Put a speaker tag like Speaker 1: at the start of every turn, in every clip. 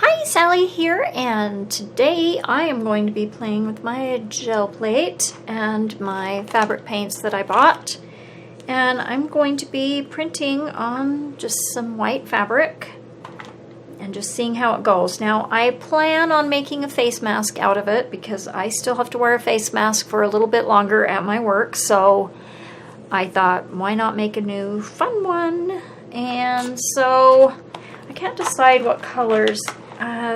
Speaker 1: Hi, Sally here, and today I am going to be playing with my gel plate and my fabric paints that I bought. And I'm going to be printing on just some white fabric and just seeing how it goes. Now, I plan on making a face mask out of it because I still have to wear a face mask for a little bit longer at my work, so I thought, why not make a new fun one? And so I can't decide what colors.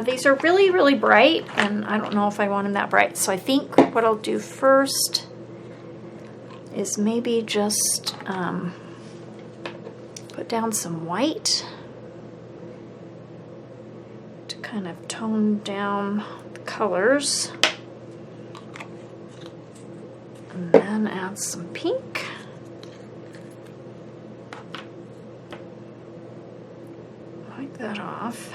Speaker 1: These are really, really bright, and I don't know if I want them that bright. So I think what I'll do first is maybe just put down some white to kind of tone down the colors. And then add some pink. Wipe that off.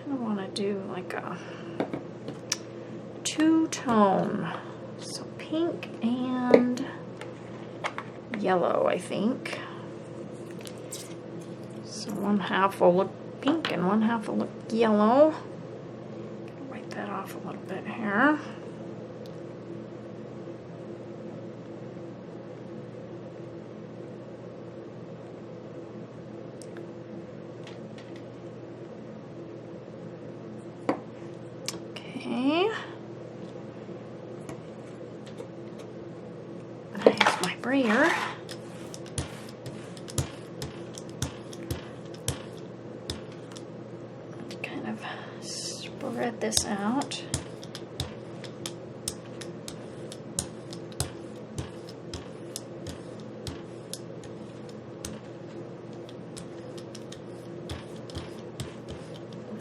Speaker 1: I want to do like a two-tone, so pink and yellow, I think. So one half will look pink and one half will look yellow. Wipe that off a little bit here. Okay. I use my brayer. Kind of spread this out.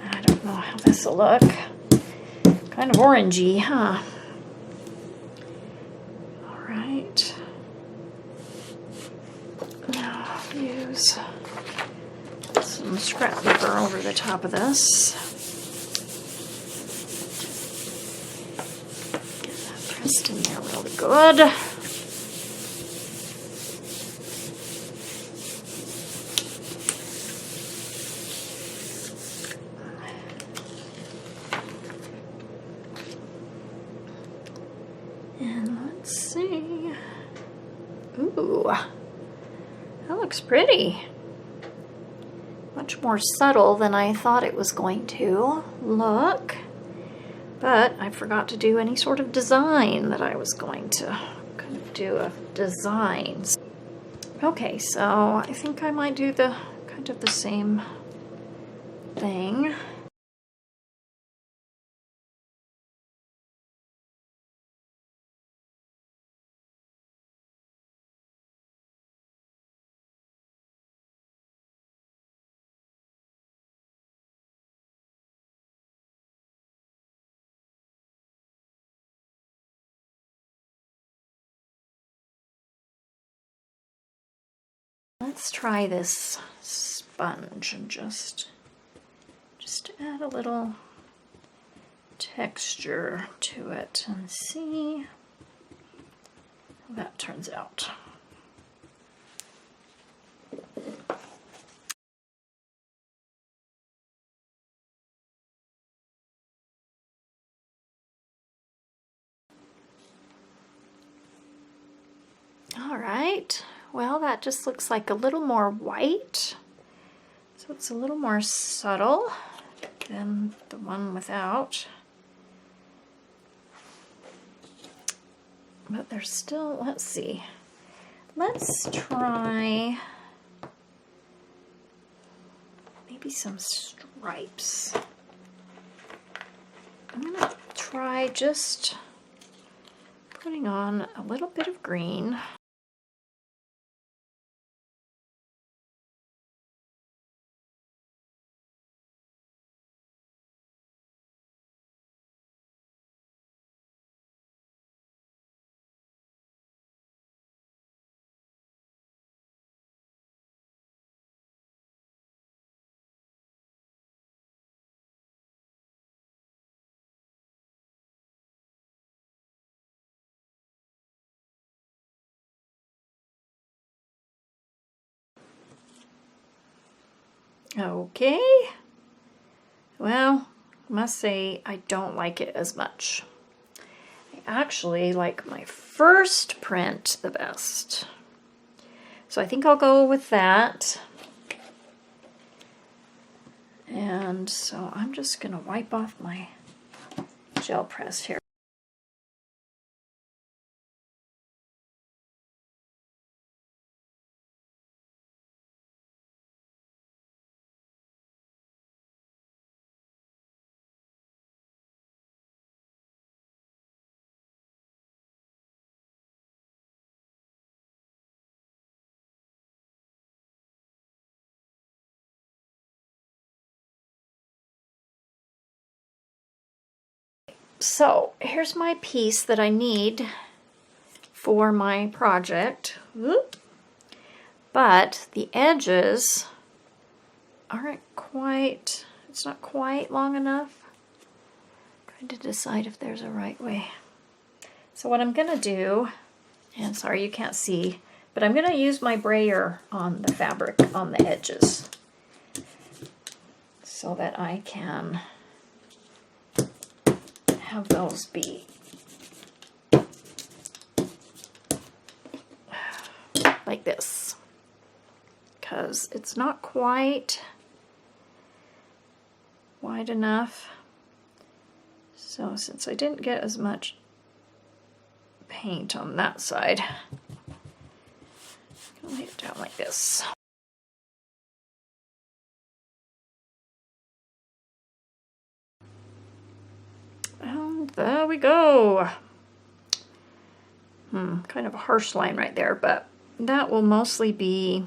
Speaker 1: I don't know how this will look. Kind of orangey, huh? All right. Now I'll use some scrap paper over the top of this. Get that pressed in there really good. And let's see. Ooh, that looks pretty. Much more subtle than I thought it was going to look. But I forgot to do any sort of design that I was going to kind of do a designs. Okay, so I think I might do the kind of the same thing. Let's try this sponge and just add a little texture to it and see how that turns out. All right, well, that just looks like a little more white. So it's a little more subtle than the one without. But there's still, let's see. Let's try maybe some stripes. I'm gonna try just putting on a little bit of green. Okay. Well, I must say I don't like it as much. I actually like my first print the best. So I think I'll go with that. And so I'm just going to wipe off my gel press here. So here's my piece that I need for my project. Whoop. But the edges aren't quite, it's not quite long enough. I'm trying to decide if there's a right way. So what I'm gonna do, and sorry you can't see, but I'm gonna use my brayer on the fabric on the edges so that I can have those be like this, because it's not quite wide enough. So since I didn't get as much paint on that side, I'm gonna lay it down like this. And there we go. Kind of a harsh line right there, but that will mostly be,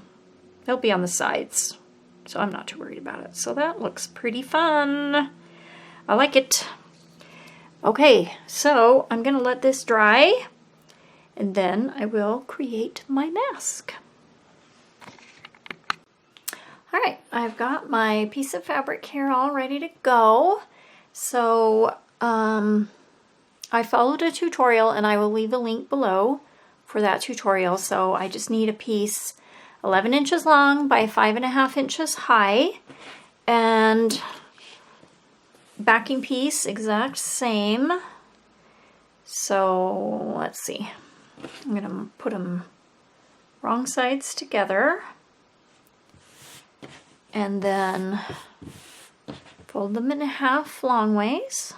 Speaker 1: they'll be on the sides, so I'm not too worried about it. So that looks pretty fun. I like it. Okay, so I'm gonna let this dry, and then I will create my mask. All right, I've got my piece of fabric here all ready to go. So I followed a tutorial, and I will leave a link below for that tutorial. So I just need a piece 11 inches long by 5.5 inches high, and backing piece exact same. So let's see, I'm gonna put them wrong sides together and then fold them in half long ways.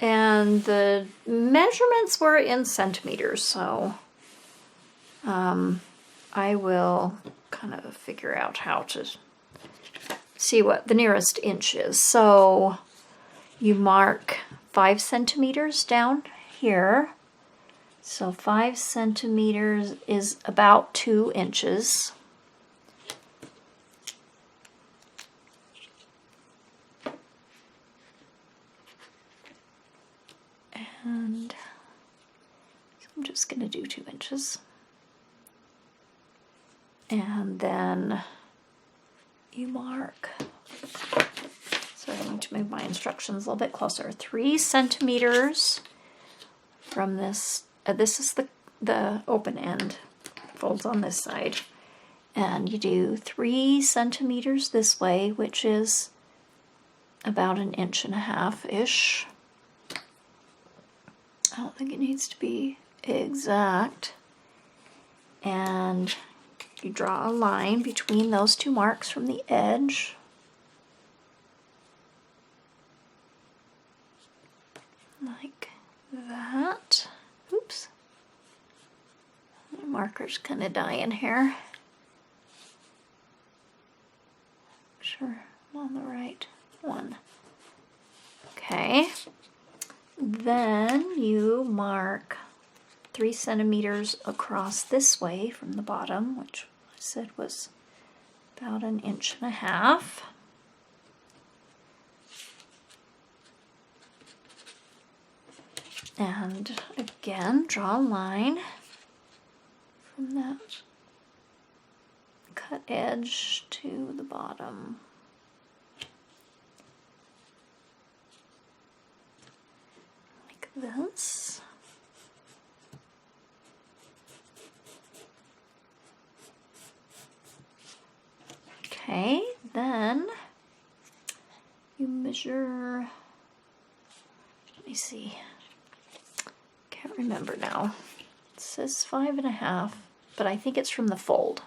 Speaker 1: And the measurements were in centimeters, so I will kind of figure out how to see what the nearest inch is. So you mark 5 centimeters down here. So 5 centimeters is about 2 inches. And so I'm just going to do 2 inches. And then you mark, so I'm going to move my instructions a little bit closer, 3 centimeters from this. This is the open end, folds on this side. And you do 3 centimeters this way, which is about 1.5 inches-ish. I don't think it needs to be exact. And you draw a line between those 2 marks from the edge. Like that. Oops. My marker's kind of dying here. Sure, I'm on the right one. Okay. Then you mark 3 centimeters across this way from the bottom, which I said was about 1.5 inches. And again, draw a line from that cut edge to the bottom. Like this. Okay, then you measure, let me see, can't remember now. It says 5.5, but I think it's from the fold.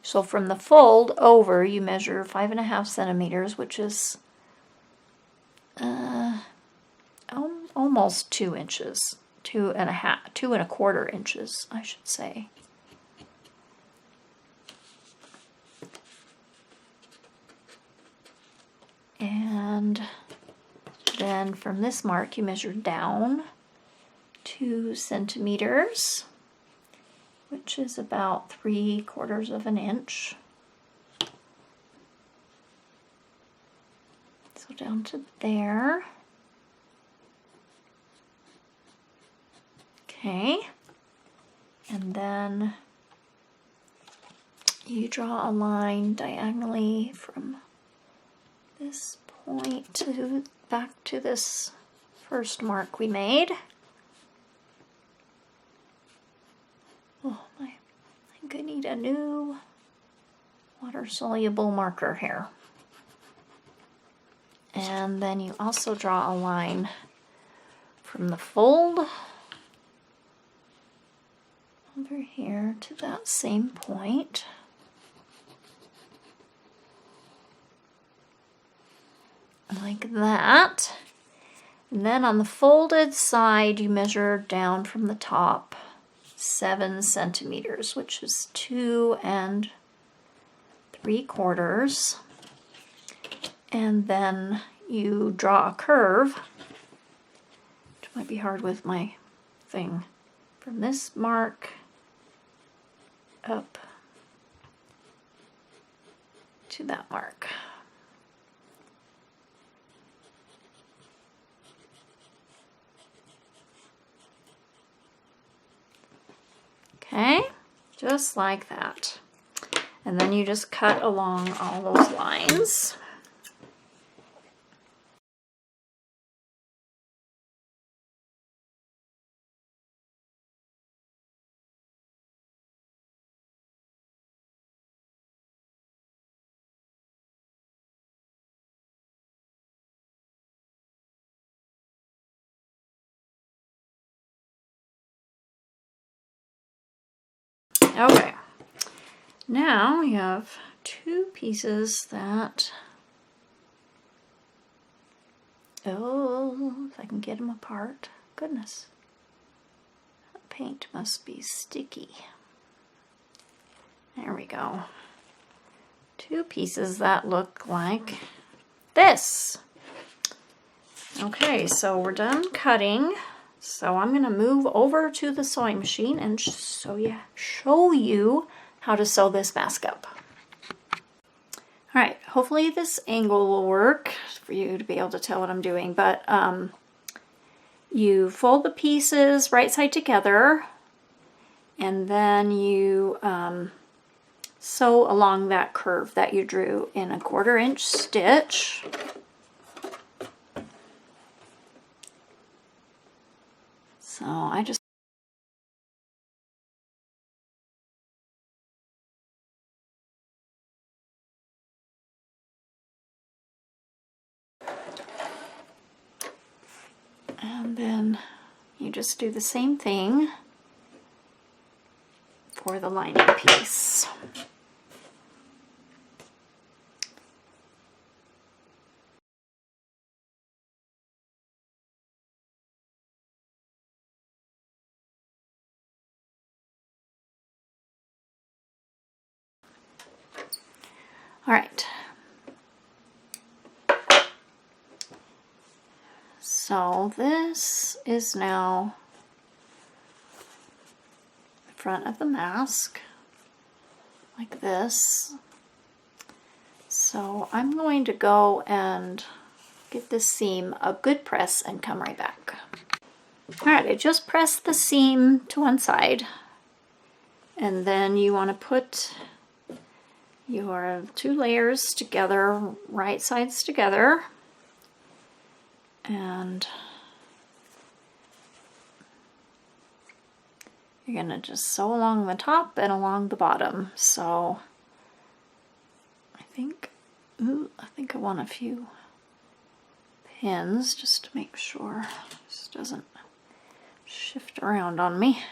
Speaker 1: So from the fold over, you measure 5.5 centimeters, which is almost 2 inches, 2.25 inches, I should say. And then from this mark, you measure down 2 centimeters, which is about 3/4 of an inch. So down to there. Okay. And then you draw a line diagonally from this point to back to this first mark we made. Oh, I think I need a new water-soluble marker here. And then you also draw a line from the fold over here to that same point. Like that. And then on the folded side, you measure down from the top 7 centimeters, which is 2 3/4. And then you draw a curve, which might be hard with my thing, from this mark up to that mark. Okay, just like that. And then you just cut along all those lines. Okay, now we have 2 pieces that, oh, if I can get them apart, goodness, that paint must be sticky. There we go. 2 pieces that look like this. Okay, so we're done cutting. So I'm going to move over to the sewing machine and show you how to sew this mask up. All right, hopefully this angle will work for you to be able to tell what I'm doing, but you fold the pieces right side together, and then you sew along that curve that you drew in a 1/4 inch stitch. So I just and then you just do the same thing for the lining piece. All right. So this is now the front of the mask, like this. So I'm going to go and give this seam a good press and come right back. All right, I just pressed the seam to one side, and then you want to put your 2 layers together, right sides together, and you're going to just sew along the top and along the bottom. So I think Ooh, I think I want a few pins just to make sure this doesn't shift around on me.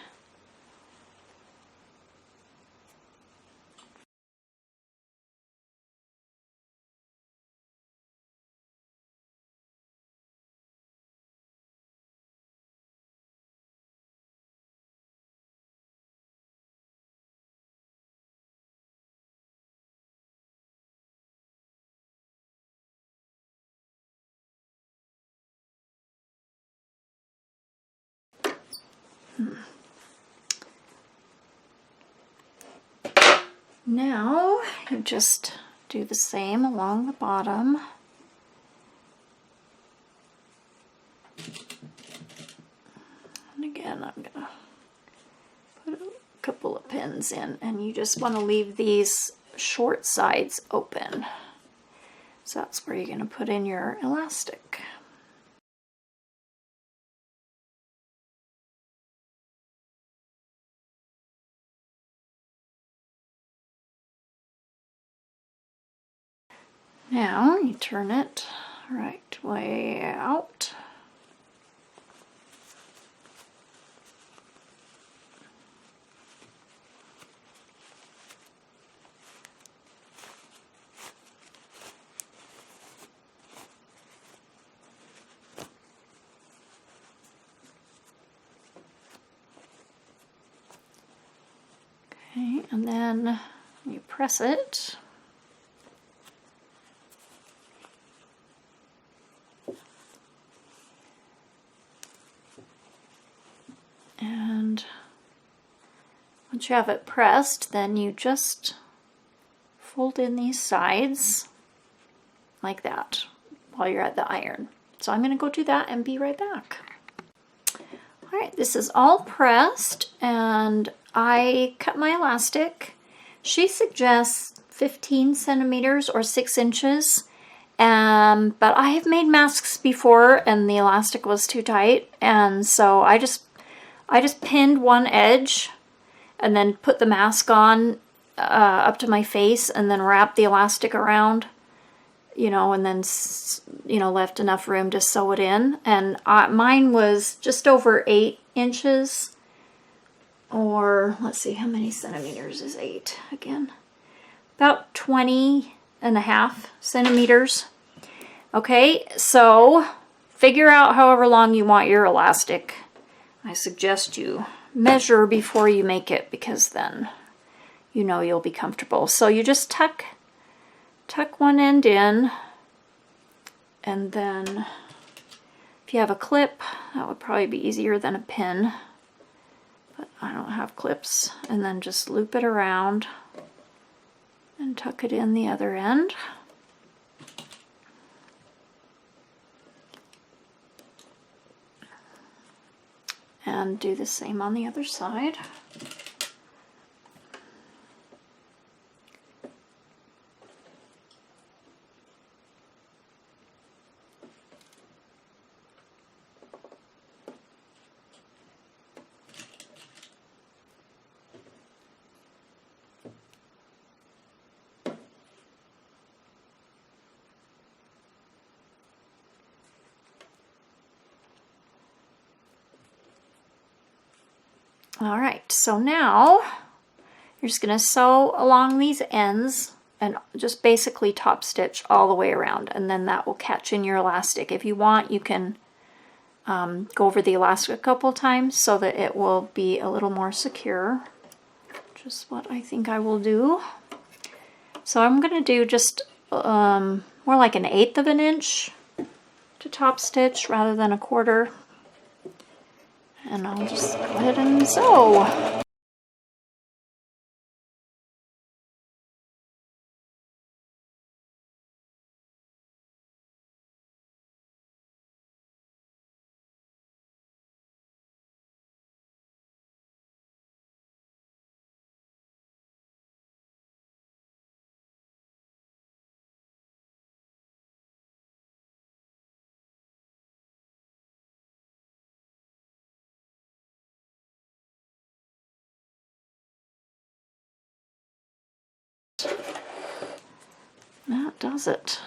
Speaker 1: Now you just do the same along the bottom. And again, I'm gonna put a couple of pins in, and you just want to leave these short sides open. So that's where you're gonna put in your elastic. Now you turn it right way out. Okay, and then you press it. And once you have it pressed, then you just fold in these sides like that while you're at the iron. So I'm going to go do that and be right back. All right, this is all pressed and I cut my elastic. She suggests 15 centimeters or 6 inches. But I have made masks before and the elastic was too tight, and so I just pinned one edge and then put the mask on up to my face and then wrapped the elastic around, you know, and then, you know, left enough room to sew it in. And mine was just over 8 inches, or let's see, how many centimeters is 8 again? About 20.5 centimeters. Okay, so figure out however long you want your elastic. I suggest you measure before you make it, because then you know you'll be comfortable. So you just tuck one end in, and then if you have a clip, that would probably be easier than a pin, but I don't have clips. And then just loop it around and tuck it in the other end. And do the same on the other side. All right, so now you're just going to sew along these ends and just basically top stitch all the way around, and then that will catch in your elastic. If you want, you can go over the elastic a couple times so that it will be a little more secure, which is what I think I will do. So I'm going to do just more like 1/8 of an inch to top stitch rather than 1/4. And I'll just go ahead and sew. That does it.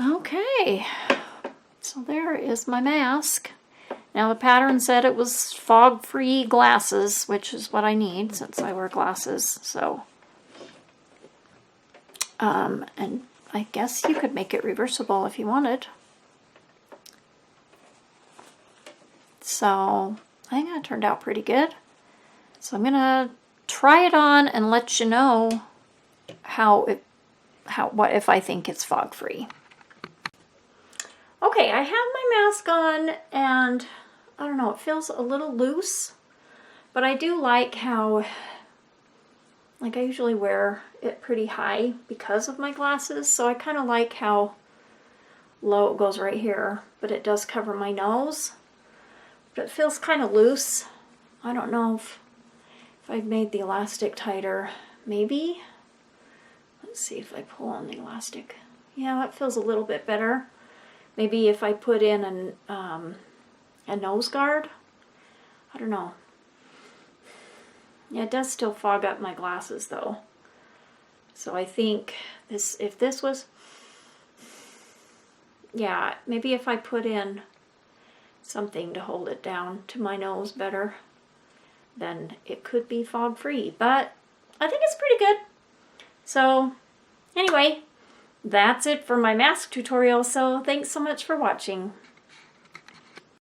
Speaker 1: Okay, so there is my mask. Now the pattern said it was fog-free glasses, which is what I need since I wear glasses, so. And I guess you could make it reversible if you wanted. So I think that turned out pretty good. So I'm gonna try it on and let you know what if I think it's fog-free. Okay, I have my mask on and I don't know, it feels a little loose, but I do like how, like I usually wear it pretty high because of my glasses, so I kind of like how low it goes right here, but it does cover my nose. But it feels kind of loose. I don't know if I've made the elastic tighter, maybe. Let's see if I pull on the elastic. Yeah, that feels a little bit better. Maybe if I put in a nose guard. I don't know. Yeah, it does still fog up my glasses though. So I think if this was, yeah, maybe if I put in something to hold it down to my nose better, then it could be fog free. But I think it's pretty good. So anyway, that's it for my mask tutorial. So thanks so much for watching.